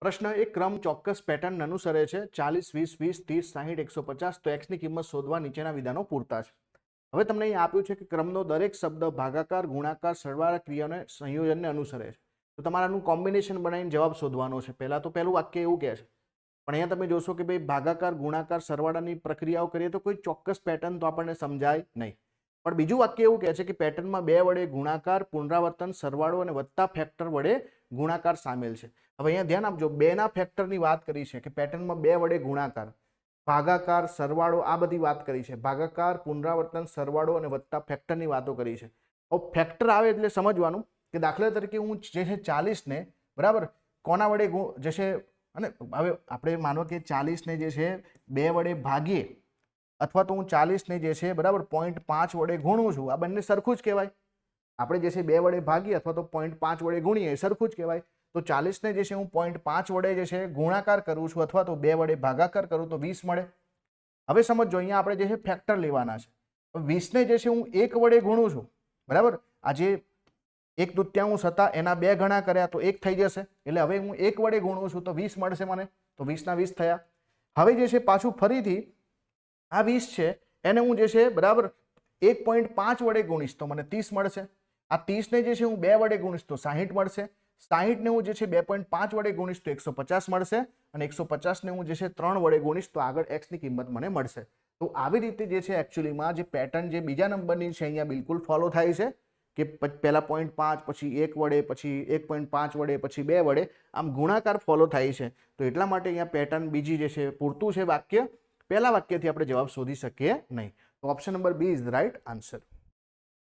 પ્રશ્ન એક ક્રમ ચોક્કસ પેટર્ન અનુસરે છે 40 20 20 30 60 150 તો x ની કિંમત શોધવા નીચેના વિધાનો પૂરતા છે। હવે તમને અહીં આપ્યું છે કે ક્રમનો દરેક શબ્દ ભાગાકાર ગુણાકાર સરવાળા ક્રિયાને સંયોજનને અનુસરે છે, તો તમારે આનું કોમ્બિનેશન બનાવીને જવાબ શોધવાનો છે। પહેલા તો પહેલું વાક્ય એવું કહે છે, પણ અહીંયા તમે જોશો કે ભાઈ ભાગાકાર ગુણાકાર સરવાળાની પ્રક્રિયાઓ કરીએ તો કોઈ ચોક્કસ પેટર્ન તો આપણને સમજાય નહીં। પણ બીજું વાક્ય એવું કહે છે કે પેટર્નમાં 2 વડે ગુણાકાર પુનરાવર્તન સરવાળો અને વત્તા ફેક્ટર વડે ગુણાકાર સામેલ છે। હવે અહીંયા ધ્યાન આપજો, 2 ના ફેક્ટરની વાત કરી છે કે પેટર્નમાં 2 વડે ગુણાકાર ભાગાકાર સરવાળો આ બધી વાત કરી છે, ભાગાકાર પુનરાવર્તન સરવાળો અને વત્તા ફેક્ટરની વાતો કરી છે। હવે ફેક્ટર આવે એટલે સમજવાનું કે દાખલા તરીકે હું જે છે 40 ને બરાબર કોના વડે જશે, અને હવે આપણે માનો કે 40 ને જે છે 2 વડે ભાગીએ અથવા તો હું 40 ને જે છે બરાબર 0.5 વડે ગુણું છું, આ બંને સરખું જ કહેવાય। આપણે જે છે 2 વડે ભાગીએ અથવા તો 0.5 વડે ગુણીએ એ સરખું જ કહેવાય। તો 40 ને જે છે હું 0.5 વડે જે છે ગુણાકાર કરું છું અથવા તો 2 વડે ભાગાકાર કરું તો 20 મળે। હવે સમજો અહીંયા આપણે જે છે ફેક્ટર લેવાના છે, 20 ને જે છે હું 1 વડે ગુણું છું બરાબર, આ જે 1/3 હતા એના 2 ગણા કર્યા તો 1 થઈ જશે, એટલે હવે હું 1 વડે ગુણું છું તો 20 મળશે મને, તો 20 ના 20 થયા। હવે જે છે પાછું ફરીથી આ 20 છે એને હું જે છે બરાબર 1.5 વડે ગુણીશ તો મને 30 મળશે। આ 30 ને જે છે હું 2 વડે ગુણીશ તો 60 મળશે, 60 ને હું જે છે 2.5 વડે ગુણીશ તો 150 મળશે, અને 150 ને હું જે છે 3 વડે ગુણીશ તો આગળ x ની કિંમત મને મળશે। તો આવી રીતે જે છે એકચ્યુઅલીમાં જે પેટર્ન જે બીજા નંબરની છે અહીંયા બિલકુલ ફોલો થાય છે કે પહેલા 0.5 પછી 1 વડે પછી 1.5 વડે પછી 2 વડે આમ ગુણાકાર ફોલો થાય છે। તો એટલા માટે અહીંયા પેટર્ન બીજી જે છે પૂરતું છે વાક્ય, પહેલા વાક્યથી આપણે જવાબ શોધી શકીએ નહીં। તો option number B is the right answer.